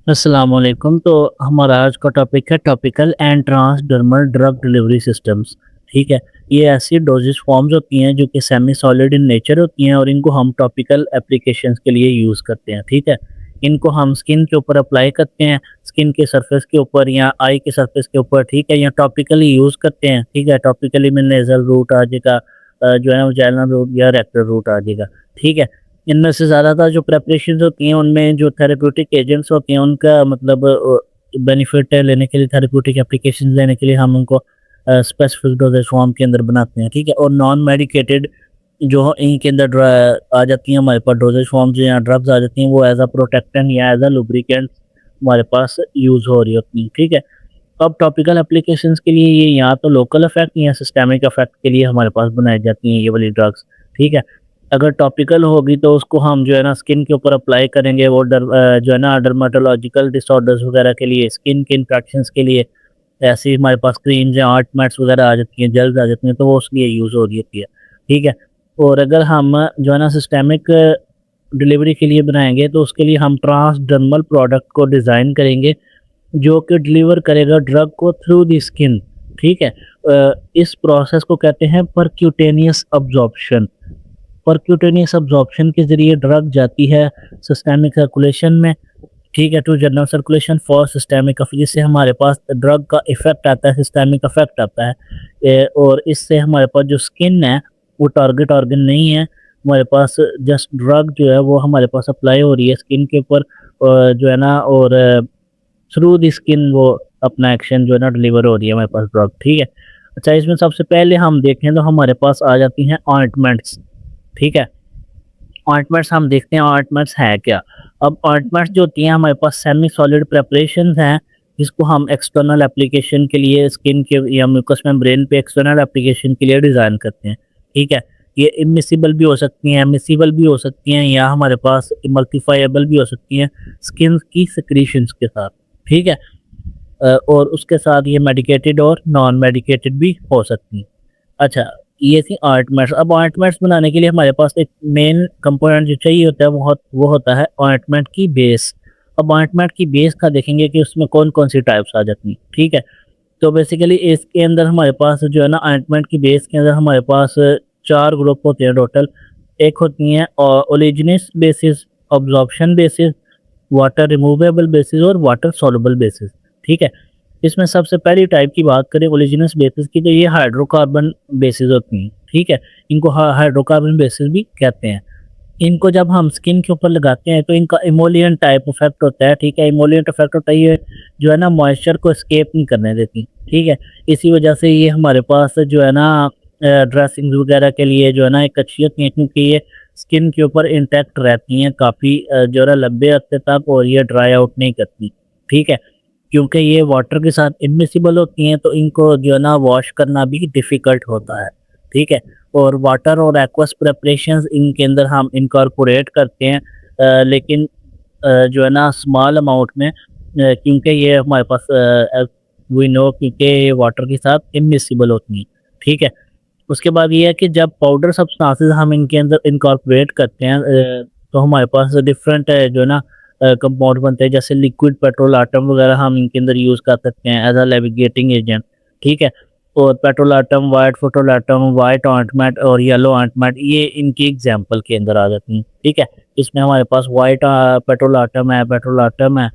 अस्सलाम वालेकुम। तो हमारा आज का टॉपिक है topical and transdermal drug delivery systems. ठीक है, ये ऐसी डोजेज फॉर्म्स होती हैं जो कि सेमी सॉलिड इन नेचर होती हैं और इनको हम टॉपिकल एप्लीकेशंस के लिए यूज़ करते हैं। ठीक है, इनको हम स्किन के ऊपर अप्लाई करते हैं, स्किन के सरफेस के ऊपर या आई के सरफेस के ऊपर। ठीक है, या टॉपिकली यूज़ करते हैं। ठीक है, टॉपिकली में नेज़ल रूट आ जाएगा, जो है ना वैजाइनल रूट या रेक्टल रूट आ जाएगा। ठीक है, इनमें से ज़्यादातर जो प्रिपरेशंस होती हैं उनमें जो थेरेप्यूटिक एजेंट्स होते हैं उनका मतलब बेनिफिट लेने के लिए, थेरेप्यूटिक एप्लीकेशंस लेने के लिए हम उनको स्पेसिफिक डोजेज फॉर्म के अंदर बनाते हैं। ठीक है, और नॉन मेडिकेटेड जो इनके अंदर आ जाती हैं हमारे पास डोजेज फॉर्म्स या ड्रग्स आ जाती हैं, वो एज अ प्रोटेक्टेंट या एज अ लुब्रिकेंट हमारे पास यूज़ हो रही होती हैं। ठीक है, अब टॉपिकल एप्लीकेशंस के लिए ये या तो लोकल इफेक्ट या सिस्टेमिक इफेक्ट के लिए हमारे पास बनाई जाती हैं ये वाली ड्रग्स। ठीक है, अगर टॉपिकल होगी तो उसको हम जो है ना स्किन के ऊपर अप्लाई करेंगे, वो जो है ना डर्मेटोलॉजिकल डिसऑर्डर्स वगैरह के लिए, स्किन के इन्फेक्शंस के लिए ऐसी हमारे पास क्रीम्स या ऑइंटमेंट्स वगैरह आ जाती हैं, जेल्स आ जाती हैं, तो वो उसके लिए यूज़ हो रही होती है। ठीक है, और अगर हम जो है ना सिस्टेमिक डिलीवरी के लिए बनाएँगे तो उसके लिए हम ट्रांसडर्मल प्रोडक्ट को डिज़ाइन करेंगे जो कि डिलीवर करेगा ड्रग को थ्रू द स्किन। ठीक है, इस प्रोसेस को कहते हैं परक्यूटेनियस अब्ज़ॉर्प्शन। परक्यूटेनियस अब्ज़ॉर्प्शन के ज़रिए ड्रग जाती है सिस्टेमिक सर्कुलेशन में। ठीक है, to general circulation for systemic जिससे हमारे पास ड्रग का इफ़ेक्ट आता है, सिस्टेमिक इफ़ेक्ट आता है। और इससे हमारे पास जो स्किन है वो टारगेट ऑर्गन नहीं है, हमारे पास जस्ट ड्रग जो है वो हमारे पास अप्लाई हो रही है स्किन के ऊपर, जो है ना, और थ्रू द स्किन वो अपना एक्शन जो है ना डिलीवर हो रही है हमारे पास ड्रग। ठीक है, अच्छा, इसमें सबसे पहले हम देखें तो हमारे पास आ जाती हैं ऑइंटमेंट्स। ठीक है, ऑइंटमेंट्स हम देखते हैं ऑइंटमेंट्स है क्या। अब ऑइंटमेंट्स जो होती हैं हमारे पास सेमी सॉलिड प्रिपरेशंस हैं, जिसको हम एक्सटर्नल एप्लीकेशन के लिए स्किन के या म्यूकस मेम्ब्रेन पे एक्सटर्नल एप्लीकेशन के लिए डिज़ाइन करते हैं। ठीक है, ये इमिसिबल भी हो सकती हैं, मिसिबल भी हो सकती हैं, या हमारे पास इमल्टीफाइएबल भी हो सकती हैं स्किन की सिक्रीशंस के साथ। ठीक है, और उसके साथ ये मेडिकेटेड और नॉन मेडिकेटेड भी हो सकती हैं। अच्छा, ये थी ऑइंटमेंट्स। अब ऑइंटमेंट्स बनाने के लिए हमारे पास एक मेन कंपोनेंट जो चाहिए होता है वो होता है ऑइंटमेंट की बेस। अब ऑइंटमेंट की बेस का देखेंगे कि उसमें कौन-कौन सी टाइप्स आ जाती हैं। ठीक है, तो बेसिकली इसके अंदर हमारे पास जो है ना ऑइंटमेंट की बेस के अंदर हमारे पास 4 ग्रुप होते हैं टोटल। एक होती हैं oleaginous basis, absorption basis, water removable basis और वाटर सॉल्युबल बेसिस। ठीक है, इसमें सबसे पहली टाइप की बात करें ओलिजिनस बेसिस की, तो ये हाइड्रोकार्बन बेसिस होती हैं। ठीक है, इनको हाइड्रोकार्बन बेसिस भी कहते हैं। इनको जब हम स्किन के ऊपर लगाते हैं तो इनका इमोलियंट टाइप इफेक्ट होता है। ठीक है, इमोलियंट इफेक्ट होता है, ये जो है ना मॉइस्चर को एस्केप नहीं करने देती। ठीक है, इसी वजह से ये हमारे पास जो है ना ड्रेसिंग वगैरह के लिए जो है ना एक अच्छी होती हैं, क्योंकि ये स्किन के ऊपर इंटैक्ट रहती हैं काफ़ी जो है ना लंबे अरसे तक, और ये ड्राई आउट नहीं करती। ठीक है, क्योंकि ये वाटर के साथ इमिसिबल होती हैं तो इनको जो है ना वॉश करना भी डिफ़िकल्ट होता है। ठीक है, और वाटर और एक्वस प्रिपरेशंस इनके अंदर हम इनकॉर्पोरेट करते हैं, लेकिन जो है ना स्मॉल अमाउंट में, क्योंकि ये हमारे पास वी नो क्योंकि ये वाटर के साथ इमिसिबल होती हैं। ठीक है, उसके बाद ये है कि जब पाउडर सब्सटेंसेस हम इनके अंदर इनकॉर्पोरेट करते हैं, तो हमारे पास डिफरेंट जो है ना कंपाउंड बनते हैं, जैसे लिक्विड पेट्रोल आटम वगैरह हम इनके अंदर यूज़ कर सकते हैं एज अ नेविगेटिंग एजेंट। ठीक है, और petrolatum, white petrolatum, white ointment और येलो ऑइंटमेंट, ये इनकी एग्जांपल के अंदर आ जाती हैं। ठीक है, इसमें हमारे पास वाइट पेट्रोल आटम है,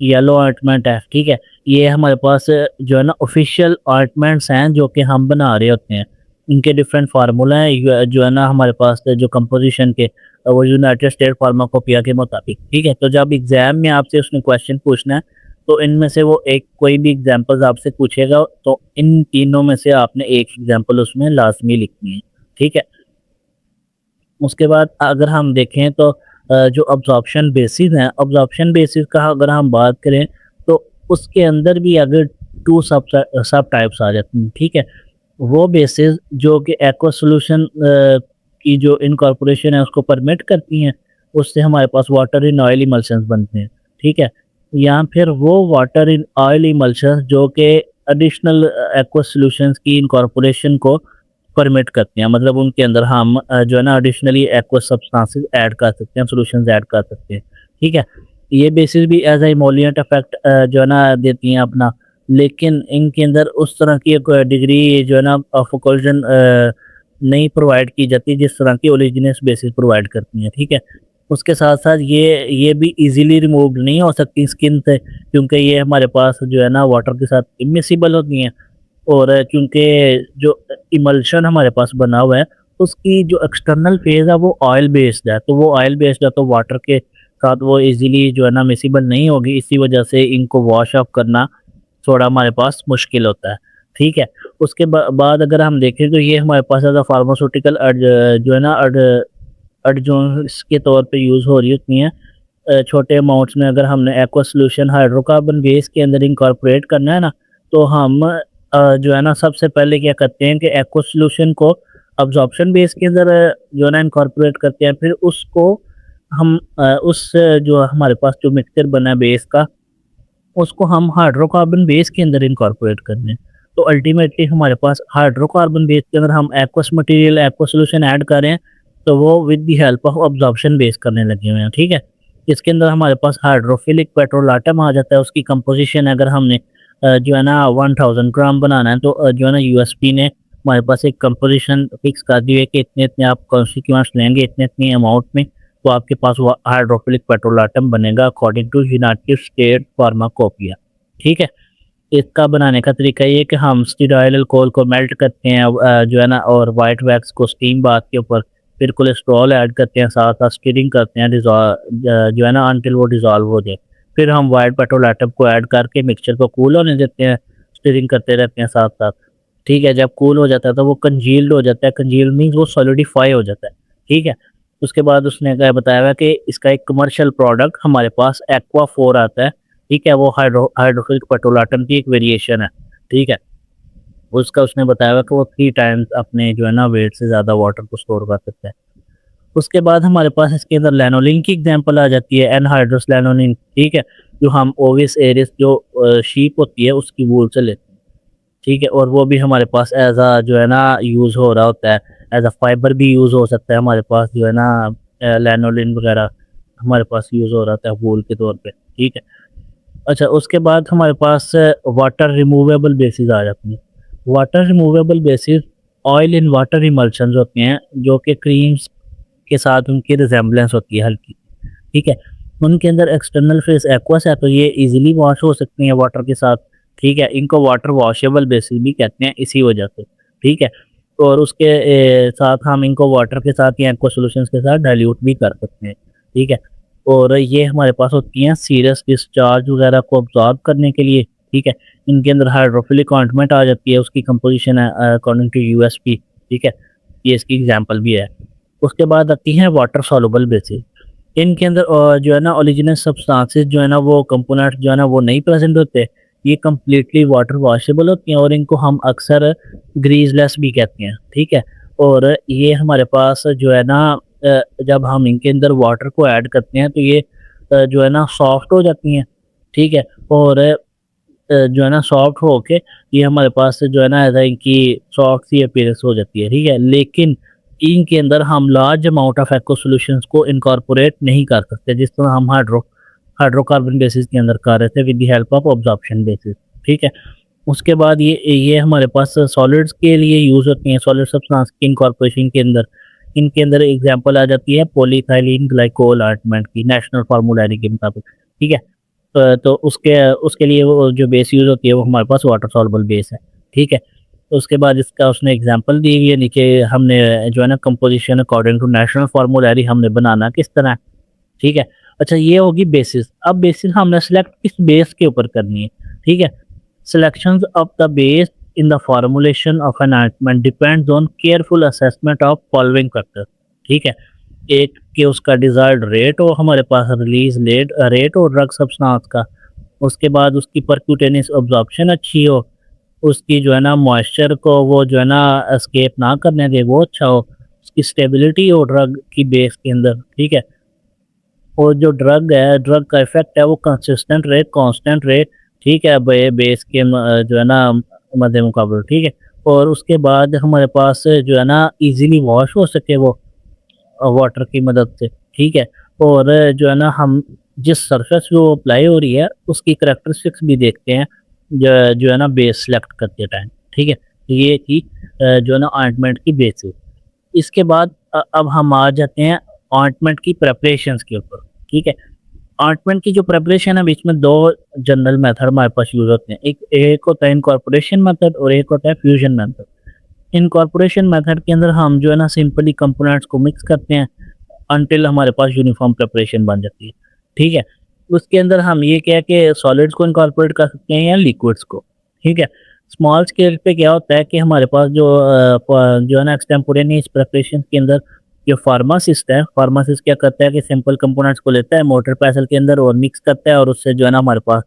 येलो ऑइंटमेंट है। ठीक है, ये हमारे पास जो है ना ऑफिशियल ऑइंटमेंट्स हैं जो कि हम बना रहे होते हैं। इनके डिफरेंट फार्मूला हैं, जो है ना हमारे पास जो कंपोजिशन के, वो यूनाइटेड स्टेट फार्माकोपिया के मुताबिक। ठीक है, तो जब एग्जाम में आपसे उसने क्वेश्चन पूछना है तो इनमें से वो एक कोई भी एग्जांपल्स आपसे पूछेगा, तो इन तीनों में से आपने एक एग्जांपल उसमें लाजमी लिखनी है। ठीक है, उसके बाद अगर हम देखें तो जो अब्ज़ॉर्प्शन बेसिस हैं, अब्ज़ॉर्प्शन बेसिस का अगर हम बात करें तो उसके अंदर भी अगर 2 सब टाइप्स आ जाती हैं। ठीक है, वो बेसिस जो कि एक्वा सॉल्यूशन की जो इनकॉर्पोरेशन है उसको परमिट करती हैं, उससे हमारे पास वाटर इन ऑयल इमल्शंस बनते हैं। ठीक है, या फिर वो वाटर इन ऑयल इमल्शंस जो कि एडिशनल एक्वा सॉल्यूशंस की इनकॉर्पोरेशन को परमिट करते हैं, मतलब उनके अंदर हम जो है ना एडिशनली एक्वा सब्सटेंसेस ऐड कर सकते हैं, सॉल्यूशंस ऐड कर सकते हैं। ठीक है, ये बेसिस भी एज ए इमोलिएंट इफेक्ट जो है ना देती हैं अपना, लेकिन इनके अंदर उस तरह की एक डिग्री जो है ना ऑफ कोलिजन नहीं प्रोवाइड की जाती जिस तरह की ओलिजिनस बेसिस प्रोवाइड करती हैं, ठीक है। उसके साथ साथ ये भी इजीली रिमूव नहीं हो सकती स्किन से, क्योंकि ये हमारे पास जो है ना वाटर के साथ इमिसिबल होती हैं, और क्योंकि जो इमल्शन हमारे पास बना हुआ है उसकी जो एक्सटर्नल फेज है वो ऑयल बेस्ड है, तो वो ऑयल बेस्ड है तो वाटर के साथ वो इजीली जो है ना मिसिबल नहीं होगी, इसी वजह से इनको वॉश ऑफ करना थोड़ा हमारे पास मुश्किल होता है, ठीक है। उसके बाद अगर हम देखें तो ये हमारे पास एज अ फार्मास्यूटिकल जो है ना एडजोन्स के तौर पे यूज़ हो रही होती हैं। छोटे अमाउंट्स में अगर हमने एक्वा सॉल्यूशन हाइड्रोकार्बन बेस के अंदर इनकॉर्पोरेट करना है ना, तो हम जो है ना सबसे पहले क्या करते हैं कि एक्वा सॉल्यूशन को अब्जॉर्प्शन बेस के अंदर जो है ना इनकॉर्पोरेट करते हैं, फिर उसको हम जो हमारे पास जो मिक्सचर बना है बेस का, उसको हम हाइड्रोकार्बन बेस के अंदर इनकॉर्पोरेट कर दें। तो अल्टीमेटली हमारे पास हाइड्रोकार्बन बेस के अंदर हम aqueous material, aqua solution add कर रहे हैं, तो वो with the help of absorption base करने लगे हुए हैं, ठीक है। इसके अंदर हमारे पास हाइड्रोफिलिक पेट्रोलाटम आ जाता है, उसकी कंपोज़िशन अगर हमने जो है ना 1000 ग्राम बनाना है, तो जो है ना यूएसपी ने हमारे पास एक कंपोज़िशन फिक्स कर दी है कि इतने-इतने आप कॉन्स्टिट्यूएंट्स लेंगे, इतने-इतने अमाउंट में, तो आपके पास वो हाइड्रोफिलिक पेट्रोलाटम बनेगा according to United States pharmacopoeia, ठीक है। इसका बनाने का तरीका ये है कि हम स्टीराइल अल्कोहल को मेल्ट करते हैं, जो है ना, और व्हाइट वैक्स को स्टीम बाथ के ऊपर, फिर कोलेस्ट्रॉल ऐड करते हैं, साथ-साथ स्टीरिंग करते हैं जो है ना अनटिल वो डिसॉल्व हो जाए। फिर हम व्हाइट पेट्रोल को ऐड करके मिक्सचर को कूल होने देते हैं, स्टीरिंग करते रहते हैं साथ-साथ। ठीक है, जब कूल हो जाता है तो वो कंजील्ड हो जाता है, कंजील्ड मीन्स वो सॉलिडिफाई हो जाता है, ठीक है। उसके बाद उसने क्या बताया हुआ है कि इसका एक कमर्शियल प्रोडक्ट हमारे पास एक्वा 4 आता है, ठीक है, वो हाइड्रोक्सिल पेट्रोलाटम की एक वेरिएशन है, ठीक है। उसका उसने बताया हुआ कि वो 3 टाइम्स अपने जो है ना वेट से ज़्यादा वाटर को स्टोर कर सकता है। उसके बाद हमारे पास इसके अंदर लैनोलिन की एग्ज़ाम्पल आ जाती है, एनहाइड्रस लैनोलिन, ठीक है, जो हम ओविस एरिस जो शीप होती है उसकी वूल से लेते हैं, ठीक है, और वो भी हमारे पास एज़ अ जो है ना यूज़ हो रहा होता है, एज़ अ फाइबर भी यूज़ हो सकता है हमारे पास जो है ना लैनोलिन वगैरह हमारे पास यूज़ हो रहा था वूल के तौर पे, ठीक है। अच्छा, उसके बाद हमारे पास वाटर रिमूवेबल बेसिस आ जाती हैं। Water removable basis oil in water emulsions होते हैं, जो कि क्रीम्स के साथ उनकी रिज़ेम्बलेंस होती है हल्की, ठीक है। उनके अंदर एक्सटर्नल फेस एक्वस है, तो ये ईज़िली वॉश हो सकती हैं वाटर के साथ, ठीक है। इनको वाटर वॉशेबल बेसिस भी कहते हैं इसी वजह से, ठीक है। और उसके साथ हम इनको वाटर के साथ या एक्वा सॉल्यूशंस के साथ डाइल्यूट भी कर सकते हैं, ठीक है। और ये हमारे पास होती हैं सीरियस डिस्चार्ज वगैरह को अब्ज़ॉर्ब करने के लिए, ठीक है। इनके अंदर हाइड्रोफिलिक ऑइंटमेंट आ जाती है, उसकी कंपोज़िशन है अकॉर्डिंग टू यूएसपी, ठीक है। ये इसकी एग्ज़ाम्पल भी है। उसके बाद आती हैं वाटर सॉल्युबल बेसिस। इनके अंदर जो है ना ओरिजिनल सब्सटेंसेस जो है ना वो कंपोनेंट जो है ना वो नहीं प्रेज़ेंट होते। ये कंप्लीटली वाटर वॉशेबल होती हैं और इनको हम अक्सर ग्रीज़लेस भी कहते हैं, ठीक है। और ये हमारे पास जो है ना जब हम इनके अंदर वाटर को ऐड करते हैं तो ये जो है ना सॉफ्ट हो जाती हैं, ठीक है। और जो है ना सॉफ्ट होके ये हमारे पास जो है ना ऐसा इनकी सॉफ्ट सी अपीयरेंस हो जाती है, ठीक है। लेकिन इनके अंदर हम large amount of aqua solutions को इनकॉर्पोरेट नहीं कर सकते, जिस तरह हम हाइड्रोकार्बन बेसिस के अंदर कर रहे थे with the help of absorption basis, ठीक है। उसके बाद ये हमारे पास सॉलिड्स के लिए यूज़ होती हैं, सॉलिड सब्सटेंस की इनकॉर्पोरेशन के अंदर। इनके अंदर एग्जांपल आ जाती है पॉलीइथाइलीन ग्लाइकोल ऑइंटमेंट की नेशनल फार्मूलारी के मुताबिक, ठीक है। तो उसके उसके लिए वो जो बेस यूज़ होती है वो हमारे पास वाटर सॉल्युबल बेस है, ठीक है। तो उसके बाद इसका उसने एग्जांपल दी हुई है नीचे, हमने जो है ना कंपोजिशन अकॉर्डिंग टू नेशनल फार्मूलारी हमने बनाना किस तरह है, ठीक है। अच्छा, ये होगी बेसिस। अब बेसिस हमने सेलेक्ट किस बेस के ऊपर करनी है, ठीक है। Selections of the base in the formulation of an ointment depends on careful assessment of following factors, ठीक है। एक कि उसका डिज़ायर्ड रेट हो हमारे पास, रिलीज रेट रेट हो ड्रग सब्सटेंस का। उसके बाद उसकी परक्यूटेनियस अब्जॉर्प्शन अच्छी हो, उसकी जो है ना मॉइस्चर को वो जो है ना एस्केप ना करने दे, वो अच्छा हो, उसकी स्टेबिलिटी हो ड्रग की बेस के अंदर, ठीक है। और जो ड्रग है, ड्रग का इफ़ेक्ट है वो कंसिस्टेंट रहे, कांस्टेंट रहे, ठीक है, बेस के जो है ना मद्दे मुकाबले, ठीक है। और उसके बाद हमारे पास जो है ना इजीली वॉश हो सके वो वाटर की मदद से, ठीक है। और जो है ना हम जिस सरफेस पे वो अप्लाई हो रही है उसकी करैक्टरिस्टिक्स भी देखते हैं जो है ना बेस सेलेक्ट करते टाइम, ठीक है। तो ये थी जो है ना ऑइंटमेंट की बेसिस। इसके बाद अब हम आ जाते हैं ऑइंटमेंट की प्रिपरेशंस के ऊपर, ठीक है। ऑइंटमेंट की जो प्रिपरेशन है बीच में 2 जनरल मेथड हमारे पास यूज़ होते हैं। एक एक होता है इनकॉर्पोरेशन मेथड और एक होता है फ्यूजन मेथड। इनकॉर्पोरेशन मेथड के अंदर हम जो है ना सिंपली कंपोनेंट्स को मिक्स करते हैं अनटिल हमारे पास यूनिफॉर्म प्रिपरेशन बन जाती है, ठीक है। उसके अंदर हम ये क्या है कि सॉलिड्स को इनकॉर्पोरेट कर सकते हैं या लिक्विड्स को, ठीक है। स्मॉल स्केल पे क्या होता है कि हमारे पास जो है ना एक्सटेम्पोरेनियस प्रिपरेशन के अंदर जो फार्मासिस्ट है, फार्मासिस्ट क्या करता है कि सिंपल कंपोनेंट्स को लेता है मोटर पेसल के अंदर और मिक्स करता है और उससे जो है ना हमारे पास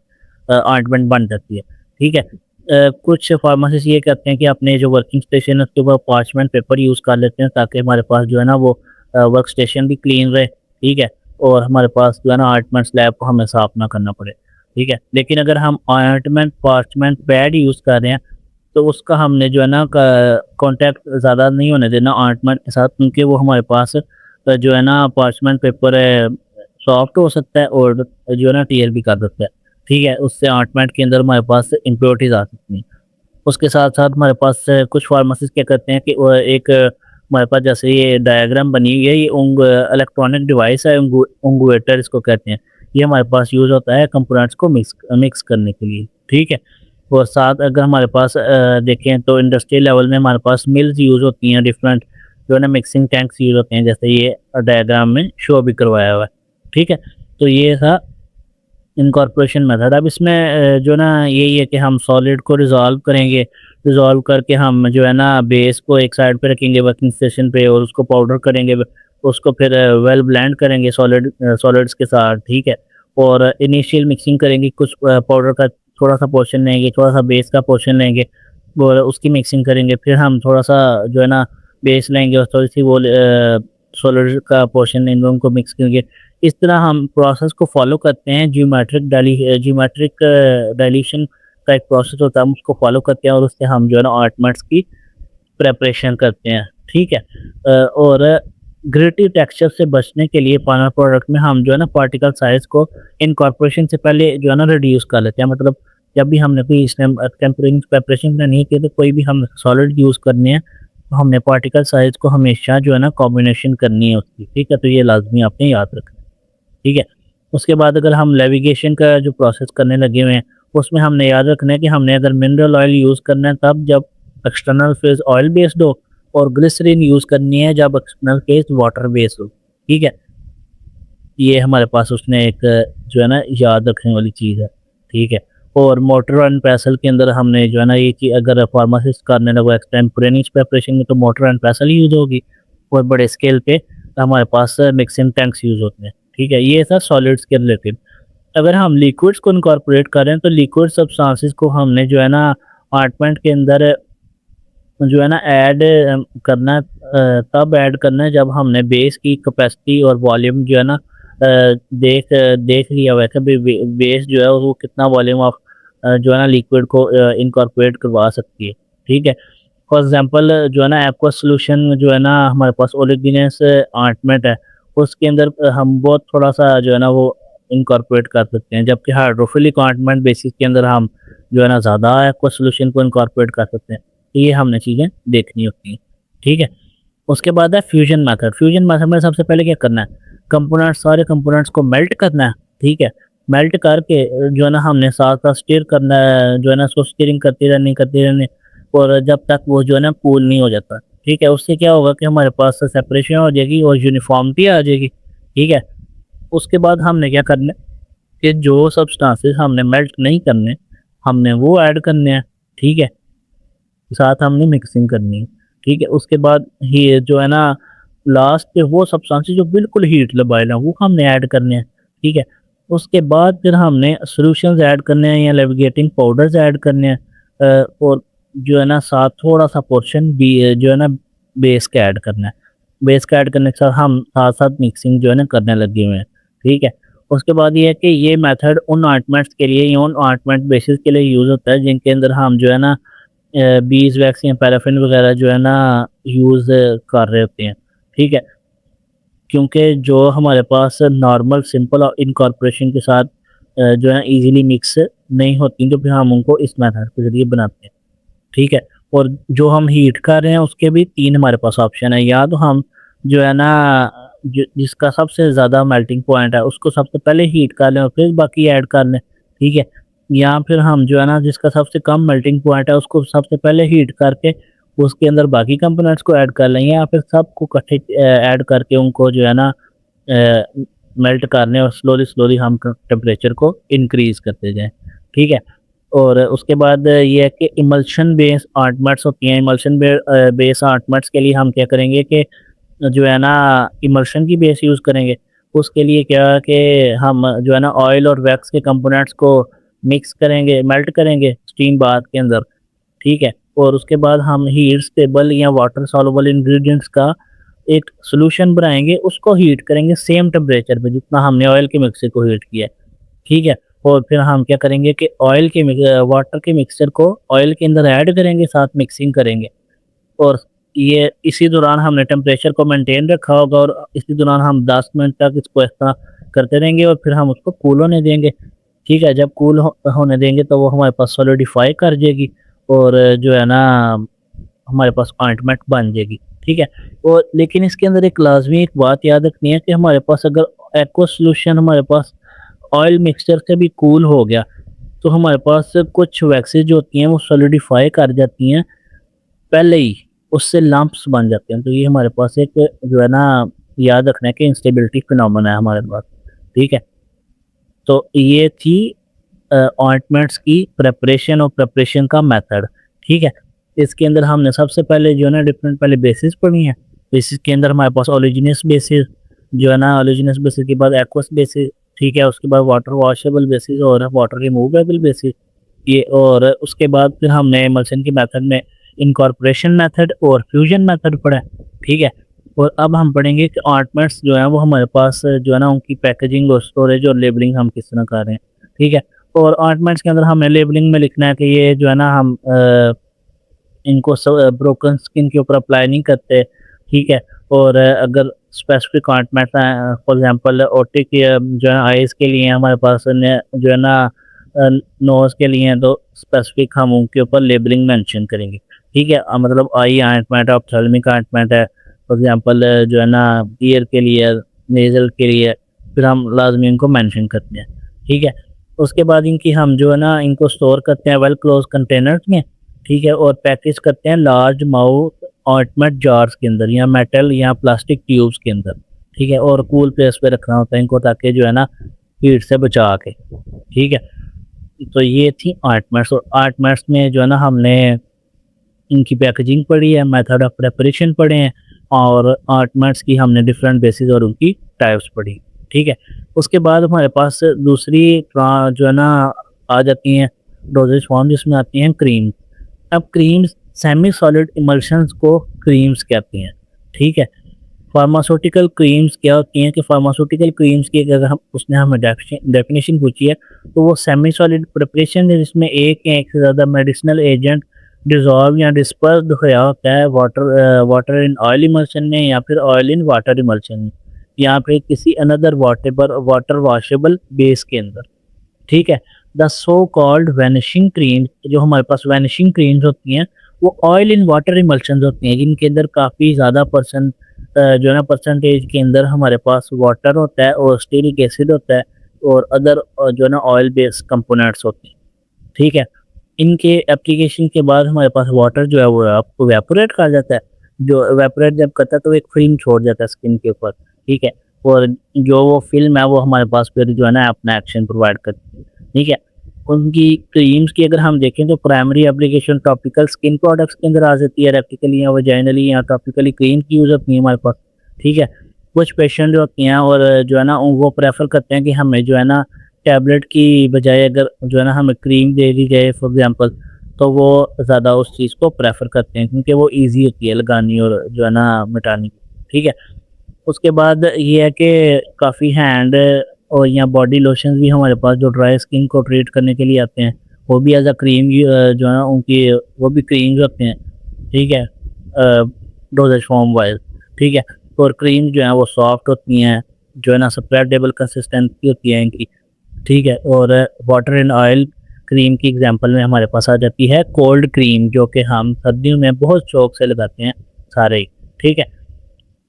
ऑइंटमेंट बन जाती है, ठीक है। कुछ फार्मासिस्ट ये करते हैं कि अपने जो वर्किंग स्टेशन है उसके ऊपर पार्चमेंट पेपर यूज़ कर लेते हैं ताकि हमारे पास जो है ना वो वर्क स्टेशन भी क्लीन रहे, ठीक है। और हमारे पास जो है ना ऑइंटमेंट स्लैब को हमें साफ ना करना पड़े, ठीक है। लेकिन अगर हम ऑइंटमेंट पार्चमेंट पैड यूज़ कर रहे हैं तो उसका हमने जो है ना कॉन्टैक्ट ज़्यादा नहीं होने देना ऑइंटमेंट के साथ, क्योंकि वो हमारे पास जो है ना पार्चमेंट पेपर है सॉफ्ट हो सकता है और जो है ना टियर भी कर सकता है, ठीक है। उससे ऑइंटमेंट के अंदर हमारे पास इम्प्योरिटीज़ आ सकती हैं। उसके साथ-साथ हमारे पास कुछ फार्मासिस्ट क्या करते हैं कि वो एक हमारे पास जैसे ये डायग्राम बनी हुई है, ये इलेक्ट्रॉनिक डिवाइस है, उंगुएटर इसको कहते हैं। ये हमारे पास यूज़ होता है कंपोनेंट्स को मिक्स मिक्स करने के लिए, ठीक है। और साथ अगर हमारे पास देखें तो इंडस्ट्रियल लेवल में हमारे पास मिल्स यूज़ होती हैं, डिफरेंट जो है ना मिक्सिंग टैंक्स यूज़ होते हैं, जैसे ये डायग्राम में शो भी करवाया हुआ है, ठीक है। तो ये था इनकॉर्पोरेशन मेथड। अब इसमें जो ना यही है कि हम सॉलिड को रिज़ॉल्व करेंगे, रिज़ॉल्व करके हम जो है ना बेस को एक साइड पे रखेंगे वर्किंग स्टेशन पे और उसको पाउडर करेंगे, उसको फिर वेल ब्लेंड करेंगे सॉलिड्स के साथ, ठीक है। और इनिशियल मिक्सिंग करेंगे, कुछ पाउडर का थोड़ा-सा पोर्शन लेंगे, थोड़ा-सा बेस का पोर्शन लेंगे और उसकी मिक्सिंग करेंगे। फिर हम थोड़ा-सा जो है ना बेस लेंगे और थोड़ी-सी वो सॉलिड का पोर्शन लेंगे, उनको मिक्स करेंगे। इस तरह हम प्रोसेस को फॉलो करते हैं। ज्योमेट्रिक डाइल्यूशन का एक प्रोसेस होता है, हम उसको फॉलो करते हैं और उससे हम जो है ना ऑर्नामेंट्स की प्रिपरेशन करते हैं, ठीक है। और ग्रिटी टेक्सचर से बचने के लिए फाइनल प्रोडक्ट में हम जो है ना पार्टिकल साइज को इनकॉर्पोरेशन से पहले जो है ना रिड्यूस कर लेते हैं। मतलब जब भी हमने कोई टेम्परेरी प्रिपरेशन करनी है तो कोई भी हम सॉलिड यूज़ करने हैं तो हमने पार्टिकल साइज को हमेशा जो है ना कॉम्बिनेशन करनी है उसकी, ठीक है। तो ये लाजमी आपने याद रखना है, ठीक है। उसके बाद अगर हम नेविगेशन का जो प्रोसेस करने लगे हुए हैं, उसमें हमने याद रखना है कि हमने अगर मिनरल ऑयल यूज़ करना है तब जब एक्सटर्नल फेज़ ऑयल बेस्ड हो और ग्लिसरीन यूज़ करनी है जब एक्सटर्नल फेज़ वाटर बेस्ड हो, ठीक है। ये हमारे पास उसने एक जो है ना याद रखने वाली चीज़ है, ठीक है। और मोटर एंड पेसल के अंदर हमने जो है ना ये कि अगर फार्मासिस्ट करने लगा एक्सटेम्पोरेनियस प्रिपरेशन में तो मोटर एंड पेसल यूज़ होगी और बड़े स्केल पे हमारे पास मिक्सिंग टैंक्स यूज़ होते हैं, ठीक है। ये था सॉलिड्स के रिलेटेड। अगर हम लिक्विड्स को इनकॉर्पोरेट करें तो लिक्विड सब्सटेंसेस को हमने जो है ना अपार्टमेंट के अंदर जो है ना ऐड करना है, तब ऐड करना है जब हमने बेस की कैपेसिटी और वॉल्यूम जो है ना देख लिया हुआ है कि बेस जो है वो कितना वॉल्यूम ऑफ जो है ना लिक्विड को इनकॉर्पोरेट करवा सकती है, ठीक है। फॉर एग्जांपल जो है ना एक्वा सॉल्यूशन जो है ना हमारे पास ओलिजिनस ऑइंटमेंट है, उसके अंदर हम बहुत थोड़ा-सा जो है ना वो इनकॉर्पोरेट कर सकते हैं, जबकि हाइड्रोफिलिक ऑइंटमेंट बेसिस के अंदर हम जो है ना ज़्यादा एक्वा सॉल्यूशन को इनकॉर्पोरेट कर सकते हैं। तो ये हमने चीज़ें देखनी होती हैं, ठीक है। उसके बाद है फ्यूजन मेथड। फ्यूजन मेथड में सबसे पहले क्या करना है, सारे कंपोनेंट्स को मेल्ट करना है, ठीक है। मेल्ट करके जो है ना हमने साथ-साथ स्टिर करना है, जो है ना उसको स्टिरिंग करते रहनी और जब तक वो जो है ना कूल नहीं हो जाता, ठीक है। उससे क्या होगा कि हमारे पास सेपरेशन हो जाएगी और यूनिफ़ॉर्मिटी आ जाएगी, ठीक है। उसके बाद हमने क्या करना है कि जो सब्सटेंसेस हमने मेल्ट नहीं करने, हमने वो ऐड करने हैं, ठीक है। साथ हमने मिक्सिंग करनी है, ठीक है। उसके बाद ये जो है ना लास्ट पे वो सब्सटेंसेस जो बिल्कुल हीट लबाइल हैं वो हमने ऐड करने हैं, ठीक है। उसके बाद फिर हमने सॉल्यूशंस ऐड करने हैं या लेविगेटिंग पाउडर्स ऐड करने हैं और जो है ना साथ थोड़ा-सा पोर्शन भी जो है ना बेस का ऐड करना है। बेस का ऐड करने के साथ हम साथ-साथ मिक्सिंग जो है ना करने लगे हुए हैं, ठीक है। उसके बाद ये है कि ये मेथड उन ऑइंटमेंट्स के लिए या उन ऑइंटमेंट बेसिस के लिए यूज़ होता है जिनके अंदर हम जो है ना बीज वैक्स या पैराफिन वगैरह जो है ना यूज़ कर रहे होते हैं, ठीक है। क्योंकि जो हमारे पास नॉर्मल सिंपल इनकॉर्पोरेशन के साथ जो है ईज़िली मिक्स नहीं होती, तो फिर हम उनको इस मेथड के ज़रिए बनाते हैं, ठीक है? और जो हम हीट कर रहे हैं उसके भी 3 हमारे पास ऑप्शन है, या तो हम जो है ना जिसका सबसे ज़्यादा मेल्टिंग पॉइंट है उसको सबसे पहले हीट कर लें और फिर बाकी ऐड कर लें, ठीक है? या फिर हम जो है ना जिसका सबसे कम मेल्टिंग पॉइंट है उसको सबसे पहले हीट करके उसके अंदर बाकी कंपोनेंट्स को ऐड कर लें, या फिर सबको इकट्ठे ऐड करके उनको जो है ना मेल्ट करने और स्लोली-स्लोली हम टेम्परेचर को इंक्रीज़ करते जाएँ, ठीक है? और उसके बाद ये है कि इमल्शन बेस आर्टमेट्स होती हैं, इमल्शन बेस आर्टमेट्स के लिए हम क्या करेंगे कि जो है ना इमल्शन की बेस यूज़ करेंगे। उसके लिए क्या है कि हम जो है ना ऑयल और वैक्स के कंपोनेंट्स को मिक्स करेंगे, मेल्ट करेंगे स्टीम बाथ के अंदर, ठीक है? और उसके बाद हम हीट स्टेबल या वाटर सॉल्युबल इंग्रीडिएंट्स का एक सॉल्यूशन बनाएँगे, उसको हीट करेंगे सेम टेम्परेचर पे जितना हमने ऑयल के मिक्सर को हीट किया है, ठीक है? और फिर हम क्या करेंगे कि वाटर के मिक्सचर को ऑयल के अंदर ऐड करेंगे, साथ मिक्सिंग करेंगे, और ये इसी दौरान हमने टेम्परेचर को मेंटेन रखा होगा और इसी दौरान हम 10 मिनट तक इसको इस तरह करते रहेंगे और फिर हम उसको कूल होने देंगे, ठीक है? जब कूल होने देंगे तो वो हमारे पास सॉलिडिफ़ाई कर जाएगी और जो है ना हमारे पास ऑइंटमेंट बन जाएगी, ठीक है? और लेकिन इसके अंदर एक लाज़मी एक बात याद रखनी है कि हमारे पास अगर एक्वस सॉल्यूशन हमारे पास ऑयल मिक्सचर से भी कूल हो गया, तो हमारे पास कुछ वैक्सेस जो होती हैं वो सॉलिडिफ़ाई कर जाती हैं पहले ही, उससे लम्प्स बन जाते हैं। तो ये हमारे पास एक जो है ना याद रखना है कि इंस्टेबिलिटी फिनोमेना है हमारे पास, ठीक है? तो ये थी ऑइंटमेंट्स की प्रिपरेशन और प्रिपरेशन का मेथड, ठीक है? इसके अंदर हमने सबसे पहले जो है ना डिफरेंट पहले बेसिस पढ़ी हैं। बेसिस के अंदर हमारे पास ओलिजिनस बेसिस जो है ना ओलिजिनस बेसिस के बाद एक्वस बेसिस, ठीक है? उसके बाद वाटर वॉशेबल बेसिस और वाटर रिमूवेबल बेसिस, ये और उसके बाद फिर हमने इमल्शन के मेथड में इनकॉर्पोरेशन मेथड और फ्यूजन मेथड पढ़ा है, ठीक है? और अब हम पढ़ेंगे कि ऑइंटमेंट्स जो हैं वो हमारे पास जो है ना उनकी पैकेजिंग और स्टोरेज और लेबलिंग हम किस तरह कर रहे हैं, ठीक है? और ऑइंटमेंट्स के अंदर हमें लेबलिंग में लिखना है कि ये जो है ना हम इनको ब्रोकन स्किन के ऊपर अप्लाई नहीं करते, ठीक है? और अगर specific ointment for example otic जो है आईज़ के लिए हमारे पास जो है ना नोज़ के लिए हैं, तो स्पेसिफिक हम उनके ऊपर लेबलिंग मेंशन करेंगे, ठीक है? मतलब आई ऑइंटमेंट ऑप्थेल्मिक ऑइंटमेंट है, फॉर एग्जांपल जो है ना ईयर के लिए, नेज़ल के लिए, फिर हम लाज़मी इनको मेंशन करते हैं, ठीक है? उसके बाद इनकी हम जो है ना इनको स्टोर करते हैं वेल क्लोज़ कंटेनर्स में, ठीक है? और पैकेज करते हैं लार्ज माउथ ऑइंटमेंट जार्स के अंदर या मेटल या प्लास्टिक ट्यूब्स के अंदर, ठीक है? और कूल प्लेस पे रखना होता है इनको ताकि जो है ना हीट से बचा के, ठीक है? तो ये थी ऑइंटमेंट्स, और ऑइंटमेंट्स में जो है ना हमने इनकी पैकेजिंग पढ़ी है, मेथड ऑफ प्रिपरेशन पढ़े हैं और ऑइंटमेंट्स की हमने डिफरेंट बेसिस और उनकी टाइप्स पढ़ी, ठीक है? उसके बाद हमारे पास दूसरी जो है ना आ जाती हैं डोजेज फॉर्म, जिसमें आती हैं क्रीम। अब क्रीम्स सेमी सॉलिड इमल्शंस को क्रीम्स कहते हैं, ठीक है? फार्मास्यूटिकल क्रीम्स क्या होती हैं कि फार्मास्यूटिकल क्रीम्स की अगर हम उसने हमें डेफिनेशन पूछी है, तो वो सेमी सॉलिड प्रिपरेशन है जिसमें एक या एक से ज़्यादा मेडिसिनल एजेंट डिज़ोल्व या डिस्पर्स्ड होया होता है वाटर इन ऑयल इमल्शन में या फिर ऑयल इन वाटर इमल्शन में या फिर किसी अनदर वाटर वॉशेबल बेस के अंदर, ठीक है? The so called vanishing cream, जो हमारे पास वैनिशिंग क्रीम्स होती हैं, वो ऑयल इन वाटर इमल्शंस होती हैं जिनके अंदर काफ़ी ज़्यादा जो है ना परसेंटेज के अंदर हमारे पास वाटर होता है और स्टीरिक एसिड होता है और अदर जो है ना ऑयल बेस्ड कंपोनेंट्स होते हैं, ठीक है? इनके एप्लीकेशन के बाद हमारे पास वाटर जो है वो आपको वेपोरेट कर जाता है। जो वेपोरेट जब करता है तो एक फ़िल्म छोड़ जाता है स्किन के ऊपर, ठीक है? और जो वो फ़िल्म है वो हमारे पास फिर जो है ना अपना एक्शन प्रोवाइड करती है, ठीक है? उनकी क्रीम्स की अगर हम देखें तो primary application topical skin products के अंदर आ जाती है, रेक्टिकली या वजाइनली या टॉपिकली क्रीम की यूज़ होती है हमारे पास, ठीक है? कुछ पेशेंट जो होती हैं और जो है ना वो प्रेफ़र करते हैं कि हमें जो है ना टैबलेट की बजाय अगर जो है ना हमें क्रीम दे दी जाए फॉर एग्ज़ाम्पल, तो वो ज़्यादा उस चीज़ को प्रेफ़र करते हैं क्योंकि वो ईज़ी होती है लगानी और जो है ना मिटानी, ठीक है? उसके बाद ये है कि काफ़ी हैंड और या बॉडी लोशंस भी हमारे पास जो ड्राई स्किन को ट्रीट करने के लिए आते हैं, वो भी एज़ अ क्रीम जो है ना उनकी वो भी क्रीम्स होते हैं, ठीक है? डोज़ेज फॉर्म वाइज़, ठीक है? और क्रीम जो है वो सॉफ्ट होती हैं, जो है ना स्प्रेडेबल कंसिस्टेंसी होती है इनकी, ठीक है। और वाटर एंड ऑयल क्रीम की एग्जांपल में हमारे पास आ जाती है कोल्ड क्रीम, जो कि हम सर्दियों में बहुत शौक से लगाते हैं सारे ही, ठीक है।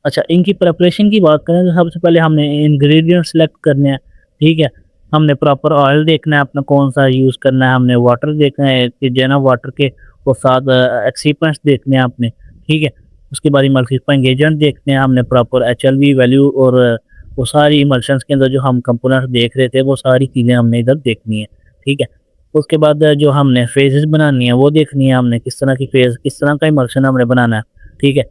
अच्छा, इनकी प्रिपरेशन की बात करें तो सबसे पहले हमने इंग्रेडिएंट सेलेक्ट करने हैं, ठीक है। हमने प्रॉपर ऑयल देखना है अपना कौन सा यूज़ करना है, हमने वाटर देखना है कि जो है ना वाटर के वो साथ एक्सिपेंट्स देखने हैं आपने, ठीक है। उसके बाद इमल्सिफाइंग एजेंट देखते हैं, हमने प्रॉपर एचएलवी वैल्यू और वो सारी इमल्शंस के अंदर जो हम कंपोनेंट्स देख रहे थे वो सारी चीज़ें हमने इधर देखनी है, ठीक है। उसके बाद जो हमने फेजेस बनानी है वो देखनी है हमने, किस तरह की फेज़, किस तरह का इमल्शन हमने बनाना है, ठीक है।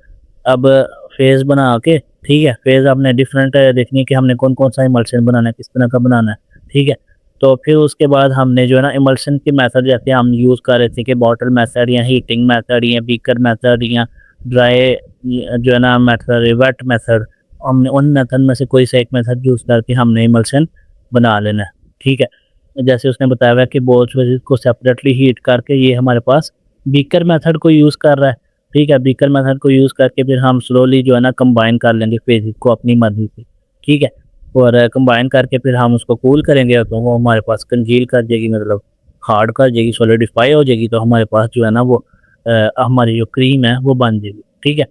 अब फेज़ बना के, ठीक है, फेज़ आपने डिफरेंट देखनी है कि हमने कौन-कौन सा इमल्शन बनाना है, किस तरह का बनाना है, ठीक है। तो फिर उसके बाद हमने जो है ना इमल्शन के मेथड जैसे हम यूज़ कर रहे थे कि बॉटल मेथड या हीटिंग मेथड या बीकर मेथड या ड्राई जो है ना मेथड, वेट मेथड, हमने उन मेथड में से कोई सा एक मेथड यूज़ करके हमने इमल्शन बना लेना है, ठीक है। जैसे उसने बताया हुआ है कि बोथ फेजेस को सेपरेटली हीट करके ये हमारे पास बीकर मेथड को यूज़ कर रहा है, ठीक है। बीकर मेथड को यूज़ करके फिर हम स्लोली जो है ना कंबाइन कर लेंगे फेजेस को अपनी मर्ज़ी से, ठीक है। और कंबाइन करके फिर हम उसको कूल करेंगे तो वो हमारे पास कंजील कर जाएगी, मतलब हार्ड कर जाएगी, सॉलिडिफाई हो जाएगी, तो हमारे पास जो है ना वो हमारी जो क्रीम है वो बन जाएगी, ठीक है।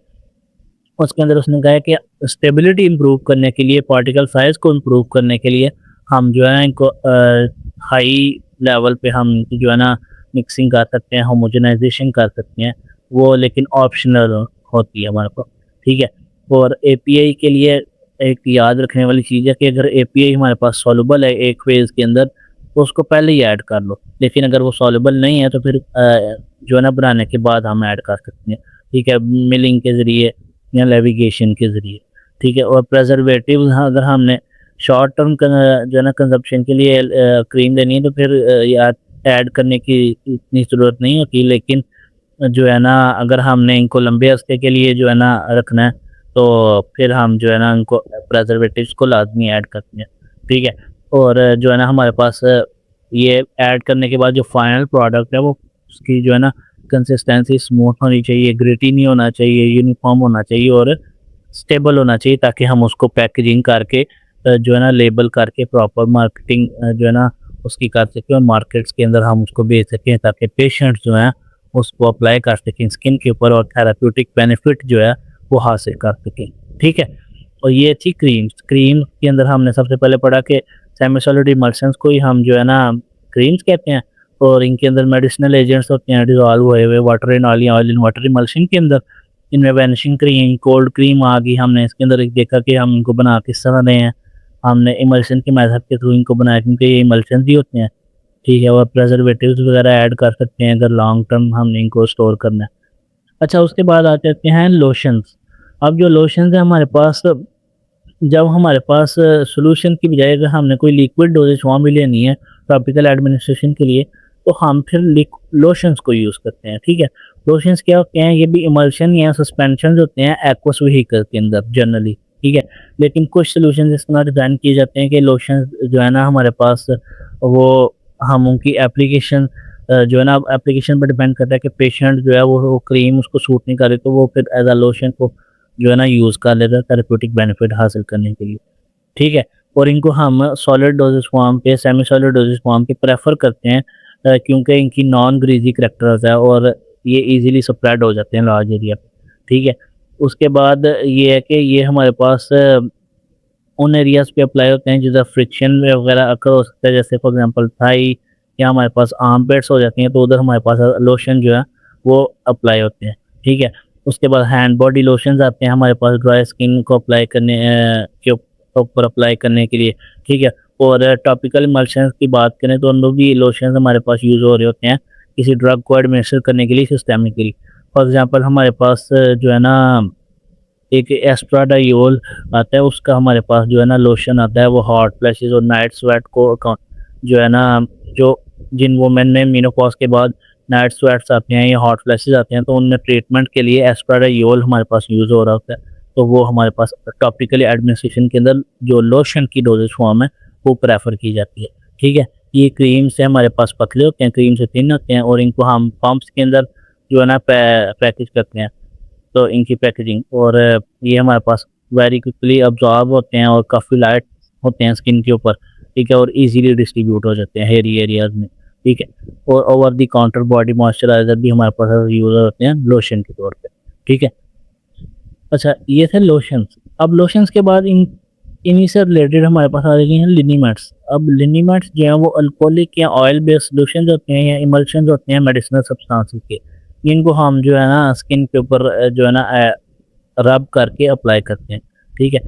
उसके अंदर उसने कहा है कि स्टेबिलिटी इम्प्रूव करने के लिए, पार्टिकल साइज़ को इम्प्रूव करने के लिए हम जो है इनको हाई लेवल पे हम जो है ना मिक्सिंग कर सकते हैं, होमोजेनाइजेशन कर सकते हैं, वो लेकिन ऑप्शनल होती है हमारे पास, ठीक है। और एपीआई के लिए एक याद रखने वाली चीज़ है कि अगर एपीआई हमारे पास सॉल्युबल है एक फेज़ के अंदर तो उसको पहले ही ऐड कर लो, लेकिन अगर वो सॉल्युबल नहीं है तो फिर जो है ना बनाने के बाद हम ऐड कर सकते हैं, ठीक है, मिलिंग के ज़रिए या नेविगेशन के ज़रिए, ठीक है। और प्रिजर्वेटिव अगर हमने शॉर्ट टर्म जो है ना कंजप्शन के लिए क्रीम लेनी है तो फिर या ऐड करने की इतनी ज़रूरत नहीं होती, लेकिन जो है ना अगर हमने इनको लंबे अरसे के लिए जो है ना रखना है तो फिर हम जो है ना इनको प्रिजर्वेटिव्स को लाजमी ऐड करते हैं, ठीक है। और जो है ना हमारे पास ये ऐड करने के बाद जो फाइनल प्रोडक्ट है वो उसकी जो है ना कंसिस्टेंसी स्मूथ होनी चाहिए, ग्रिटी नहीं होना चाहिए, यूनिफॉर्म होना चाहिए और स्टेबल होना चाहिए, ताकि हम उसको पैकेजिंग करके जो है ना लेबल करके प्रॉपर मार्केटिंग जो है ना उसकी कर सकें और मार्केट्स के अंदर हम उसको बेच सकें, ताकि पेशेंट्स जो हैं उसको अप्लाई कर सकें स्किन के ऊपर और थेराप्यूटिक बेनिफिट जो है वो हासिल कर सकें, ठीक है। और ये थी क्रीम्स। क्रीम के अंदर हमने सबसे पहले पढ़ा कि सेमी सॉलिड इमल्शंस को ही हम जो है ना क्रीम्स कहते हैं, और इनके अंदर मेडिसिनल एजेंट्स होते हैं डिज़ोल्व हुए हुए water in oil in water emulsion के अंदर। इनमें वैनिशिंग क्रीम, कोल्ड क्रीम आ गई, हमने इसके अंदर एक देखा कि हम इनको बना किस तरह रहे हैं। हमने इमल्शन के मेथड के थ्रू इनको बनाया क्योंकि ये इमल्शंस ही होते हैं, ठीक है। और प्रिजर्वेटिव्स वगैरह ऐड कर सकते हैं अगर लॉन्ग टर्म हमने इनको स्टोर करना है। अच्छा, उसके बाद आ जाते हैं लोशंस। अब जो लोशंस हैं हमारे पास, जब हमारे पास सॉल्यूशन की बजाय अगर हमने कोई लिक्विड डोजेज फॉर्म भी लेनी है टॉपिकल एडमिनिस्ट्रेशन के लिए, तो हम फिर लोशंस को यूज़ करते हैं, ठीक है। लोशंस क्या होते हैं, ये भी इमल्शन या सस्पेंशन होते हैं एक्वस व्हीकल के अंदर जनरली, ठीक है। लेकिन कुछ सॉल्यूशंस इस तरह डिज़ाइन किए जाते हैं कि लोशंस जो है ना हमारे पास वो हम उनकी एप्लीकेशन जो है ना एप्लीकेशन पर डिपेंड करता है कि पेशेंट जो है वो क्रीम उसको सूट नहीं कर रही तो वो फिर एज अ लोशन को जो है ना यूज़ कर लेता है थेरेप्यूटिक बेनिफिट हासिल करने के लिए, ठीक है। और इनको हम सॉलिड डोजेज फॉर्म पे, सेमी सॉलिड डोजेज फॉर्म पे प्रेफर करते हैं क्योंकि इनकी नॉन ग्रीजी करैक्टर होता है और ये इजीली स्प्रेड हो जाते हैं लार्ज एरिया पे, ठीक है। उसके बाद ये है कि ये हमारे पास उन एरियाज़ पे अप्लाई होते हैं जिधर फ्रिक्शन वगैरह अकर हो सकता है, जैसे फॉर एग्जांपल थाई या हमारे पास आर्म पैड्स हो जाती हैं, तो उधर हमारे पास लोशन जो है वो अप्लाई होते हैं, ठीक है। उसके बाद हैंड बॉडी लोशंस आते हैं हमारे पास ड्राई स्किन को अप्लाई करने के ऊपर अप्लाई करने के लिए, ठीक है। और टॉपिकल इमल्शंस की बात करें तो उनमें भी लोशंस हमारे पास यूज़ हो रहे होते हैं किसी ड्रग को एडमिनिस्टर करने के लिए सिस्टेमिकली। फॉर एग्जांपल हमारे पास जो है ना एक एस्ट्राडायोल आता है, उसका हमारे पास जो है ना लोशन आता है, वो हॉट फ्लैशेस और नाइट स्वेट को जो है ना जो जिन वुमेन में मेनोपॉज के बाद नाइट स्वेट्स आते हैं या हॉट फ्लैशेस आते हैं तो उनमें ट्रीटमेंट के लिए एस्ट्राडायोल हमारे पास यूज़ हो रहा होता है, तो वो हमारे पास टॉपिकली एडमिनिस्ट्रेशन के अंदर जो लोशन की डोजेज फॉर्म है वो प्रेफर की जाती है, ठीक है। ये क्रीम से हमारे पास पतले होते हैं, क्रीम से थिन होते हैं और इनको हम पंप्स के अंदर जो है ना पैकेज करते हैं, तो इनकी पैकेजिंग और ये हमारे पास वेरी क्विकली अब्जॉर्ब होते हैं और काफ़ी लाइट होते हैं स्किन के ऊपर, ठीक है, और इजीली डिस्ट्रीब्यूट हो जाते हैं हेयरी एरियाज में, ठीक है। और over the counter body moisturiser भी हमारे पास यूज होते हैं लोशन के तौर पे, ठीक है। अच्छा, ये थे लोशंस। अब लोशंस के बाद इन्हीं से रिलेटेड हमारे पास आ गए हैं लिनीमेट्स। अब लिनीमेट्स जो है वो अल्कोहलिक या ऑयल बेस्ड सोल्यूशन होते हैं या इमल्शन होते हैं मेडिसिनल सब्सटेंसेस के। इनको हम जो है ना स्किन के ऊपर जो है ना रब करके अप्लाई करते हैं, ठीक है।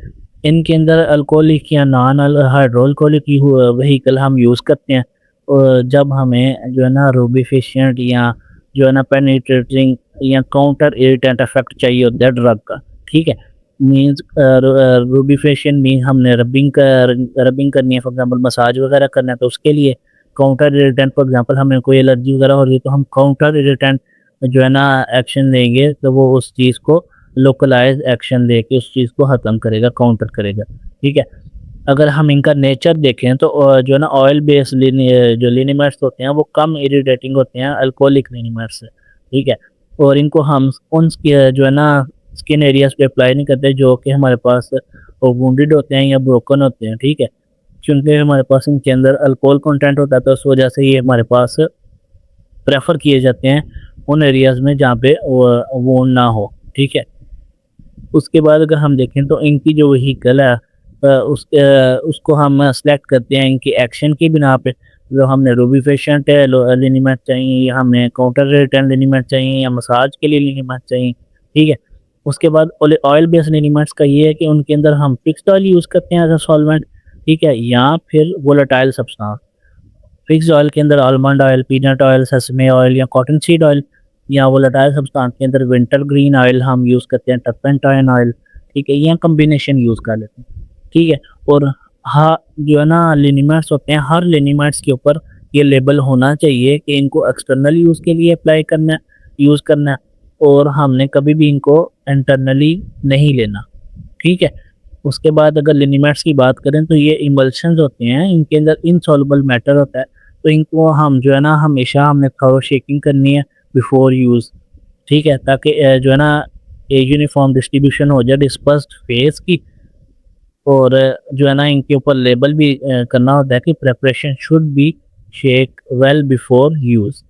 इनके अंदर अल्कोहलिक या नॉन हाइड्रोअल्कोहलिक व्हीकल हम यूज़ करते हैं जब हमें जो है ना रूबिफिशिएंट या जो है ना पेनिट्रेटिंग या काउंटर इरिटेंट इफेक्ट चाहिए होता है ड्रग का, ठीक है। मीन्स रूबिफिशिएंट मीन हमने रबिंग करनी है, फॉर एग्जांपल मसाज वगैरह करना है तो उसके लिए। काउंटर इरिटेंट फॉर एग्जांपल हमें कोई एलर्जी वगैरह हो रही है तो हम काउंटर इरिटेंट जो है ना एक्शन लेंगे तो वो उस चीज़ को लोकलाइज एक्शन लेके उस चीज़ को ख़त्म करेगा, काउंटर करेगा, ठीक है। अगर हम इनका नेचर देखें तो जो है ना ऑयल बेस्ड जो लिनीमेट्स होते हैं वो कम इरिटेटिंग होते हैं अल्कोहलिक लिनीमेट्स से, ठीक है। और इनको हम उन जो है ना स्किन एरियाज पे अप्लाई नहीं करते जो कि हमारे पास वुंडेड होते हैं या ब्रोकन होते हैं, ठीक है। क्योंकि हमारे पास इनके अंदर अल्कोहल कंटेंट होता है तो उस वजह से ये हमारे पास प्रेफर किए जाते हैं उन एरियाज़ में जहाँ पे वुंड ना हो, ठीक है। उसके बाद अगर हम देखें तो इनकी जो व्हीकल है उसको हम सेलेक्ट करते हैं इनकी एक्शन की बिना पे। जो हमने रूबिफिशिएंट है लिनीमेट चाहिए या हमें काउंटर रिटर्न लिनीमेट चाहिए या मसाज के लिए लिनीमेट चाहिए, ठीक है। उसके बाद ऑयल बेस्ड लिनीमेट्स का ये है कि उनके अंदर हम फिक्स्ड ऑयल यूज़ करते हैं एज अ सॉल्वेंट, ठीक है, या फिर वोलेटाइल सब्सटेंस। फिक्स्ड ऑयल के अंदर almond oil, peanut oil, sesame oil या कॉटन सीड ऑयल, या वोलेटाइल सब्सटेंस के अंदर विंटर ग्रीन ऑयल हम यूज़ करते हैं, टर्पेंटाइन ऑयल, ठीक है, या कम्बिनेशन यूज़ कर लेते हैं, ठीक है। और हाँ, जो है ना लिनीमेट्स होते हैं हर लिनीमेट्स के ऊपर ये लेबल होना चाहिए कि इनको एक्सटर्नल यूज़ के लिए अप्लाई करना है, यूज़ करना है, और हमने कभी भी इनको इंटरनली नहीं लेना, ठीक है। उसके बाद अगर लिनीमेट्स की बात करें तो ये इमल्शंस होते हैं, इनके अंदर इनसॉल्युबल मैटर होता है तो इनको हम जो है ना हमेशा हमने थरो शेकिंग करनी है बिफोर यूज़, ठीक है, ताकि जो है ना यूनिफॉर्म डिस्ट्रीब्यूशन हो जाए डिस्पर्स्ड फेस की। और जो है ना इनके ऊपर लेबल भी करना होता है कि preparation should be shake well before use,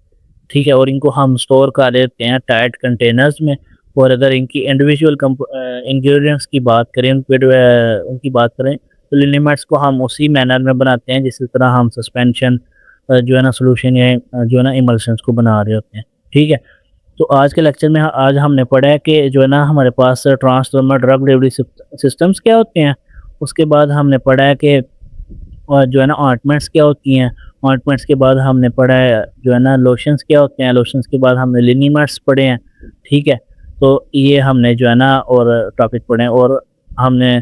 ठीक है। और इनको हम स्टोर कर लेते हैं टाइट कंटेनर्स में। और अगर इनकी इंडिविजुअल इंग्रेडिएंट्स की बात करें उनकी बात करें तो लिनीमेट्स को हम उसी मैनर में बनाते हैं जिस तरह हम सस्पेंशन जो है ना सोल्यूशन या जो है ना इमल्शंस को बना रहे होते हैं, ठीक है। तो आज के लेक्चर में आज हमने पढ़ा है कि जो है ना हमारे पास ट्रांसडर्मल ड्रग डिलीवरी सिस्टम्स क्या होते हैं। उसके बाद हमने पढ़ा है कि और जो है ना ऑइंटमेंट्स क्या होती हैं। ऑइंटमेंट्स के बाद हमने पढ़ा है जो है ना लोशंस क्या होते हैं। लोशंस के बाद हमने लिनीमेट्स पढ़े हैं, ठीक है। तो ये हमने जो है ना और टॉपिक पढ़े हैं। और हमने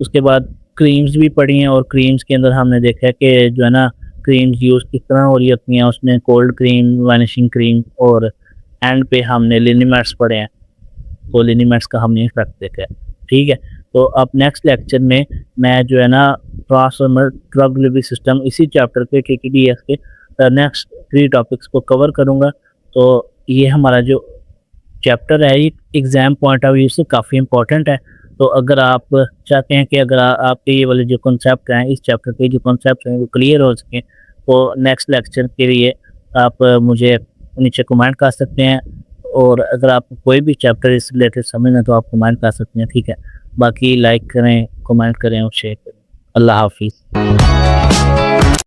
उसके बाद क्रीम्स भी पढ़ी हैं और क्रीम्स के अंदर हमने देखा है कि जो है ना क्रीम्स यूज़ किस तरह हो रही होती हैं, उसमें कोल्ड क्रीम, वैनिशिंग क्रीम, और एंड पे हमने लिनीमेट्स पढ़े हैं। तो लिनीमेट्स का हमने इफेक्ट देखा है, ठीक है। तो अब नेक्स्ट लेक्चर में मैं जो है ना ट्रांसडर्मल ड्रग डिलीवरी सिस्टम इसी चैप्टर के KTDS के नेक्स्ट 3 टॉपिक्स को कवर करूँगा। तो ये हमारा जो चैप्टर है ये एग्ज़ाम पॉइंट ऑफ व्यू से काफ़ी इंपॉर्टेंट है। तो अगर आप चाहते हैं कि अगर आपके ये वाले जो कॉन्सेप्ट हैं इस चैप्टर के जो कॉन्सेप्ट हैं वो क्लियर हो सकें तो नेक्स्ट लेक्चर के लिए आप मुझे नीचे कमेंट कर सकते हैं। और अगर आपको कोई भी चैप्टर इस रिलेटेड समझना है तो आप कमेंट कर सकते हैं, ठीक है। बाकी लाइक करें, कमेंट करें और शेयर करें। अल्लाह हाफिज़।